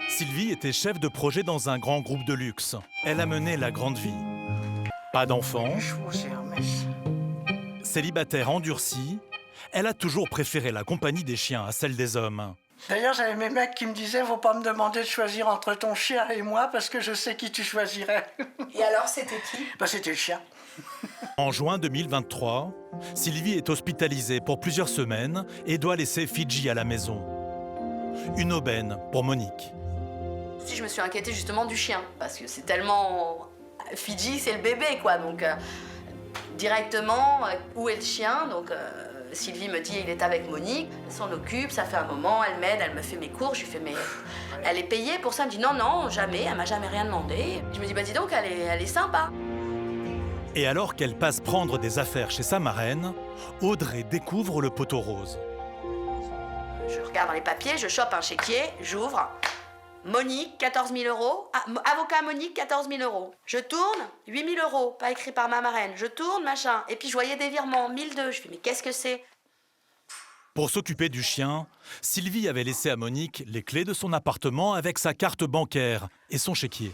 Sylvie était chef de projet dans un grand groupe de luxe. Elle a mené la grande vie. Pas d'enfants, célibataire endurcie, elle a toujours préféré la compagnie des chiens à celle des hommes. D'ailleurs, j'avais mes mecs qui me disaient « Faut pas me demander de choisir entre ton chien et moi parce que je sais qui tu choisirais. » Et alors, c'était qui? C'était le chien. En juin 2023, Sylvie est hospitalisée pour plusieurs semaines et doit laisser Fidji à la maison. Une aubaine pour Monique. Si je me suis inquiétée justement du chien, parce que c'est tellement... Fidji, c'est le bébé, quoi, donc directement, où est le chien? Donc Sylvie me dit, il est avec Monique, elle s'en occupe, ça fait un moment, elle m'aide, elle me fait mes cours, je lui fais mais... Elle est payée pour ça, elle me dit non, jamais, elle m'a jamais rien demandé. Je me dis, bah dis donc, elle est sympa. Et alors qu'elle passe prendre des affaires chez sa marraine, Audrey découvre le poteau rose. Je regarde dans les papiers, je chope un chéquier, j'ouvre. Monique, 14 000 €. Ah, avocat Monique, 14 000 €. Je tourne, 8 000 €, pas écrit par ma marraine. Je tourne, machin. Et puis je voyais des virements, 1 200. Je fais, mais qu'est-ce que c'est? Pour s'occuper du chien, Sylvie avait laissé à Monique les clés de son appartement avec sa carte bancaire et son chéquier.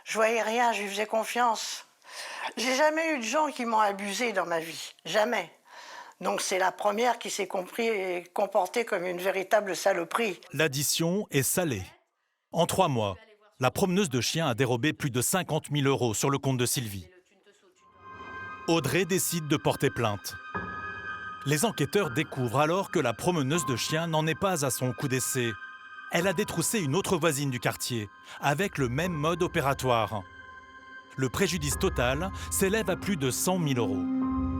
Je voyais rien, je lui faisais confiance. J'ai jamais eu de gens qui m'ont abusé dans ma vie. Jamais. Donc c'est la première qui s'est compris et comportée comme une véritable saloperie. L'addition est salée. En 3 mois, la promeneuse de chiens a dérobé plus de 50 000 € sur le compte de Sylvie. Audrey décide de porter plainte. Les enquêteurs découvrent alors que la promeneuse de chiens n'en est pas à son coup d'essai. Elle a détroussé une autre voisine du quartier, avec le même mode opératoire. Le préjudice total s'élève à plus de 100 000 €.